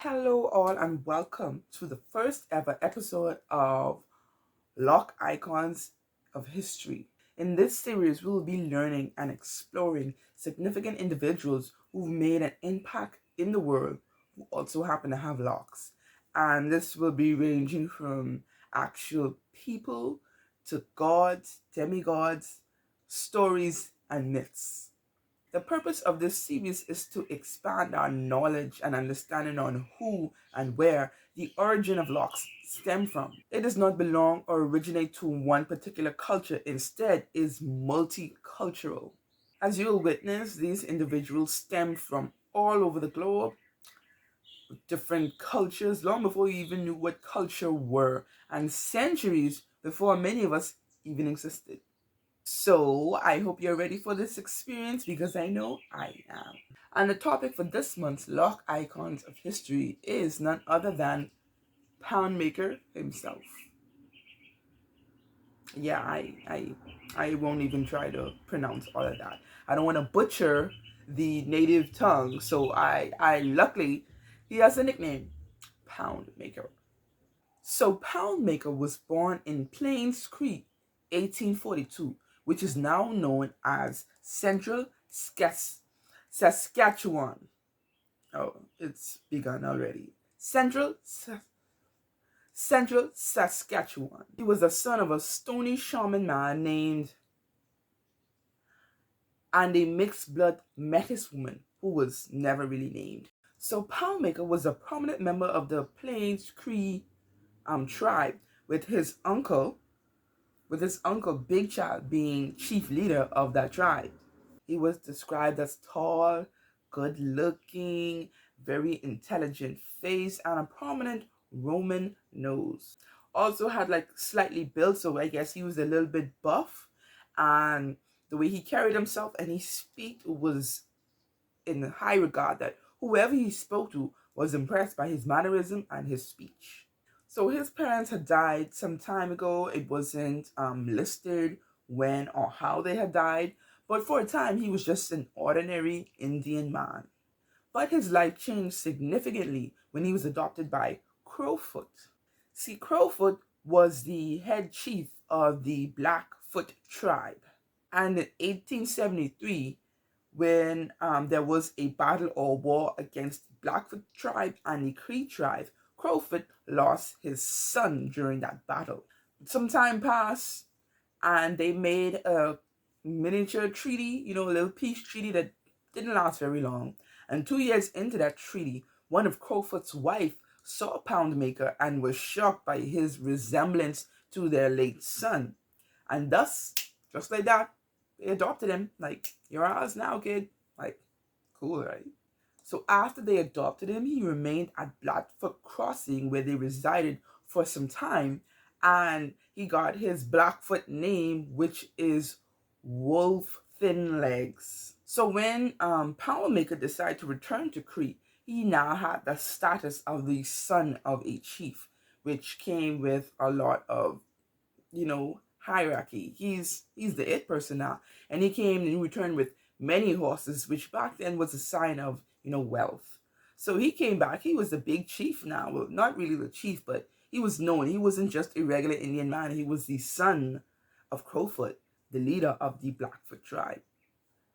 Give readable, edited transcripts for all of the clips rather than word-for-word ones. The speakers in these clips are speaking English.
Hello, all, and welcome to the first ever episode of Loc Icons of History. In this series, we will be learning and exploring significant individuals who've made an impact in the world who also happen to have locks. And this will be ranging from actual people to gods, demigods, stories, and myths. The purpose of this series is to expand our knowledge and understanding on who and where the origin of locks stem from. It does not belong or originate to one particular culture, instead is multicultural. As you will witness, these individuals stem from all over the globe, different cultures, long before you even knew what culture were, and centuries before many of us even existed. So I hope you're ready for this experience because I know I am. And the topic for this month's Loc Icons of History is none other than Poundmaker himself. Yeah, I won't even try to pronounce all of that. I don't want to butcher the native tongue, so I luckily he has a nickname, Poundmaker. So Poundmaker was born in Plains Creek, 1842, which is now known as Central Saskatchewan. Oh, it's begun already. Central Saskatchewan. He was the son of a Stony shaman man named and a mixed blood Metis woman who was never really named. So Poundmaker was a prominent member of the Plains Cree tribe with his uncle Big Child being chief leader of that tribe. He was described as tall, good looking, very intelligent face, and a prominent Roman nose. Also had like slightly built, so I guess he was a little bit buff, and the way he carried himself and he speak was in high regard that whoever he spoke to was impressed by his mannerism and his speech. So his parents had died some time ago. It wasn't listed when or how they had died, but for a time he was just an ordinary Indian man. But his life changed significantly when he was adopted by Crowfoot. See, Crowfoot was the head chief of the Blackfoot tribe. And in 1873, when there was a battle or war against the Blackfoot tribe and the Cree tribe, Crowfoot lost his son during that battle. Some time passed and they made a miniature treaty, a little peace treaty that didn't last very long. And 2 years into that treaty, one of Crowfoot's wife saw Poundmaker and was shocked by his resemblance to their late son. And thus, just like that, they adopted him. Like, you're ours now, kid. Like, cool, right? So after they adopted him, he remained at Blackfoot Crossing where they resided for some time, and he got his Blackfoot name, which is Wolf Thin Legs. So when Poundmaker decided to return to Crete, he now had the status of the son of a chief, which came with a lot of, hierarchy. He's the it person now, and he came and returned with many horses, which back then was a sign of wealth. So he came back. He was the big chief now. Well, not really the chief, but he was known. He wasn't just a regular Indian man. He was the son of Crowfoot, the leader of the Blackfoot tribe.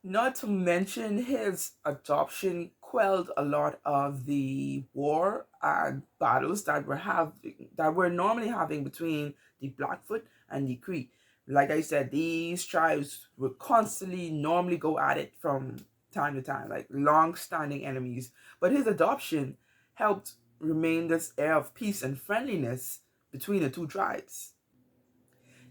Not to mention his adoption quelled a lot of the war and battles that were normally having between the Blackfoot and the Cree. Like I said, these tribes would constantly normally go at it from time to time, like long-standing enemies. But his adoption helped remain this air of peace and friendliness between the two tribes.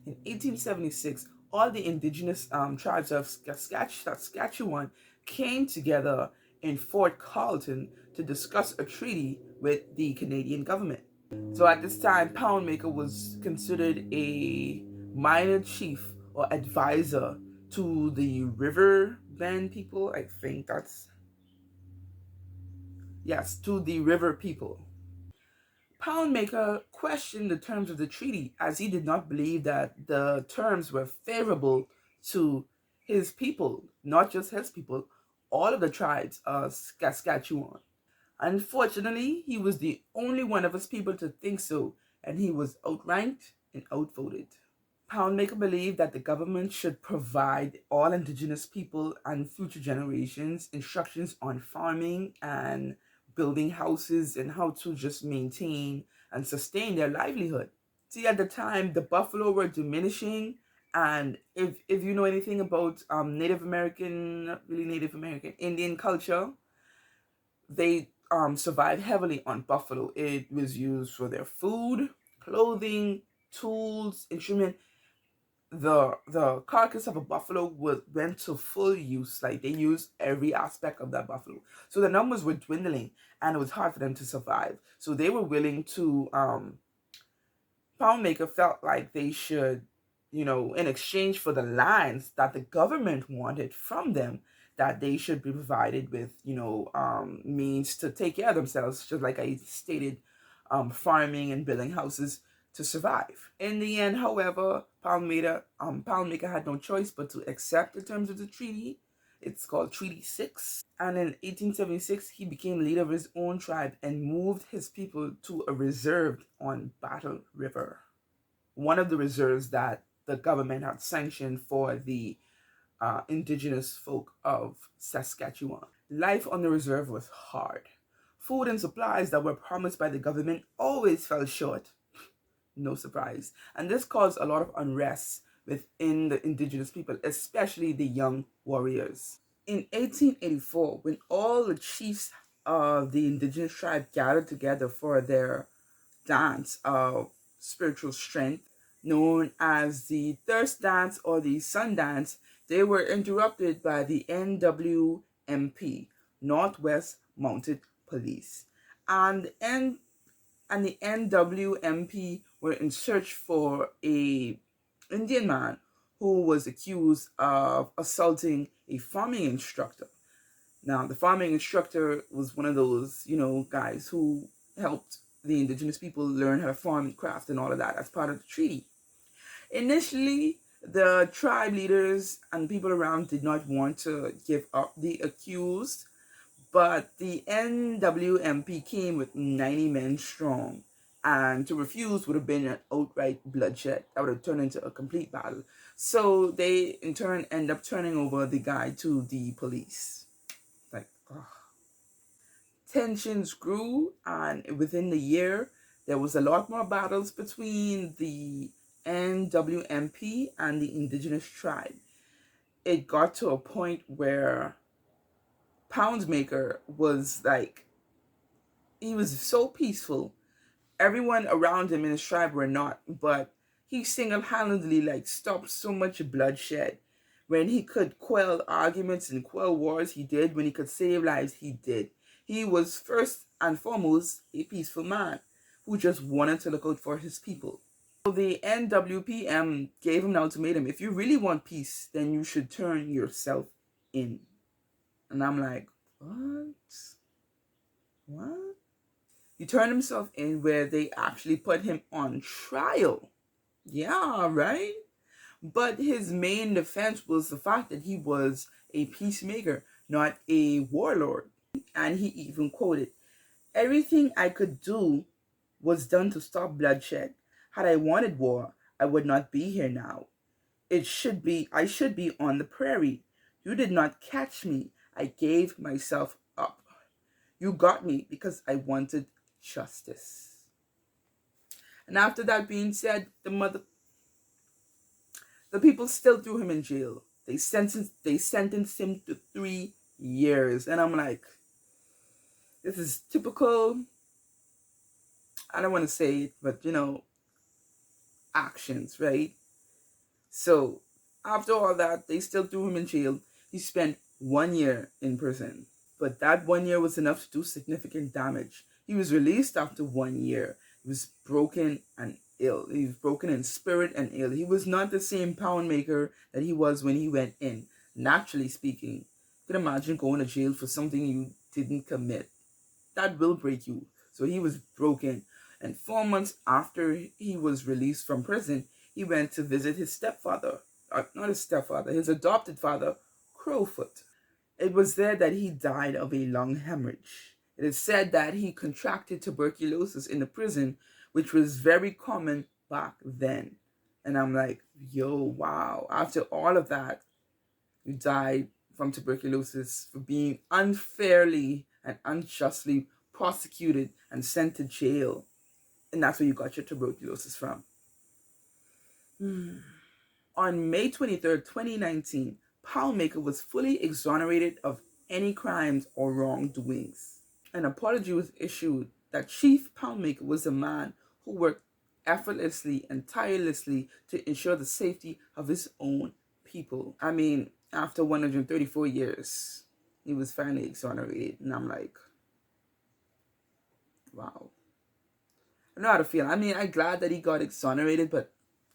In 1876, all the indigenous tribes of Saskatchewan came together in Fort Carlton to discuss a treaty with the Canadian government. So at this time, Poundmaker was considered a minor chief or advisor to the River Bend people. I think yes, to the River people. Poundmaker questioned the terms of the treaty as he did not believe that the terms were favorable to his people, not just his people, all of the tribes of Saskatchewan. Unfortunately, he was the only one of his people to think so, and he was outranked and outvoted. Poundmaker believed that the government should provide all indigenous people and future generations instructions on farming and building houses and how to just maintain and sustain their livelihood. See, at the time, the buffalo were diminishing, and if you know anything about Native American, not really Native American, Indian culture, they survived heavily on buffalo. It was used for their food, clothing, tools, instrument. The carcass of a buffalo went to full use. Like they used every aspect of that buffalo. So the numbers were dwindling, and it was hard for them to survive. So they were willing to Poundmaker felt like they should, in exchange for the lands that the government wanted from them, that they should be provided with, means to take care of themselves, just like I stated, farming and building houses to survive. In the end, however, Poundmaker had no choice but to accept the terms of the treaty. It's called Treaty 6. And in 1876, he became leader of his own tribe and moved his people to a reserve on Battle River, one of the reserves that the government had sanctioned for the indigenous folk of Saskatchewan. Life on the reserve was hard. Food and supplies that were promised by the government always fell short. No surprise. And this caused a lot of unrest within the indigenous people, especially the young warriors. In 1884, when all the chiefs of the indigenous tribe gathered together for their dance of spiritual strength, known as the thirst dance or the sun dance, they were interrupted by the NWMP, Northwest Mounted Police. And the NWMP were in search for a Indian man who was accused of assaulting a farming instructor. Now, the farming instructor was one of those, guys who helped the indigenous people learn how to farm and craft and all of that as part of the treaty. Initially, the tribe leaders and people around did not want to give up the accused, but the NWMP came with 90 men strong, and to refuse would have been an outright bloodshed. That would have turned into a complete battle. So they, in turn, end up turning over the guy to the police. Like, oh. Tensions grew, and within the year, there was a lot more battles between the NWMP and the indigenous tribe. It got to a point where Poundmaker was like, he was so peaceful. Everyone around him in his tribe were not, but he single-handedly stopped so much bloodshed. When he could quell arguments and quell wars, he did. When he could save lives, he did. He was first and foremost a peaceful man who just wanted to look out for his people. So the NWPM gave him an ultimatum. If you really want peace, then you should turn yourself in. And I'm like, what? What? He turned himself in, where they actually put him on trial. Yeah, right? But his main defense was the fact that he was a peacemaker, not a warlord. And he even quoted, "Everything I could do was done to stop bloodshed. Had I wanted war, I would not be here now. I should be on the prairie. You did not catch me. I gave myself up. You got me because I wanted justice." And after that being said, the people still threw him in jail. They sentenced him to 3 years. And I'm like, this is typical, I don't want to say it, but actions, right? So after all that, they still threw him in jail. He spent 1 year in prison, but that 1 year was enough to do significant damage. He was released after 1 year. He was broken and ill. He was broken in spirit and ill. He was not the same Poundmaker that he was when he went in. Naturally speaking, you can imagine going to jail for something you didn't commit. That will break you. So he was broken. And 4 months after he was released from prison, he went to visit his stepfather. Not his stepfather, his adopted father, Crowfoot. It was there that he died of a lung hemorrhage. It is said that he contracted tuberculosis in the prison, which was very common back then. And I'm like, yo, wow. After all of that, you died from tuberculosis for being unfairly and unjustly prosecuted and sent to jail. And that's where you got your tuberculosis from. On May 23rd, 2019, Poundmaker was fully exonerated of any crimes or wrongdoings. An apology was issued that Chief Poundmaker was a man who worked effortlessly and tirelessly to ensure the safety of his own people. I mean, after 134 years, he was finally exonerated. And I'm like, wow. I don't know how to feel. I mean, I'm glad that he got exonerated, but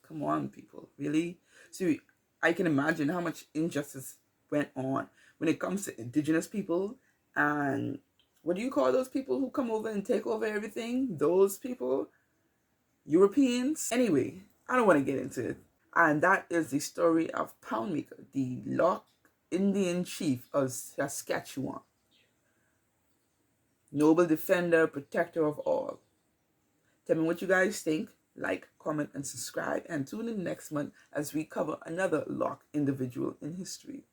come on, people. Really? So I can imagine how much injustice went on when it comes to indigenous people and what do you call those people who come over and take over everything? Those people? Europeans? Anyway, I don't want to get into it. And that is the story of Poundmaker, the Loc Indian chief of Saskatchewan. Noble defender, protector of all. Tell me what you guys think. Like, comment, and subscribe. And tune in next month as we cover another Loc individual in history.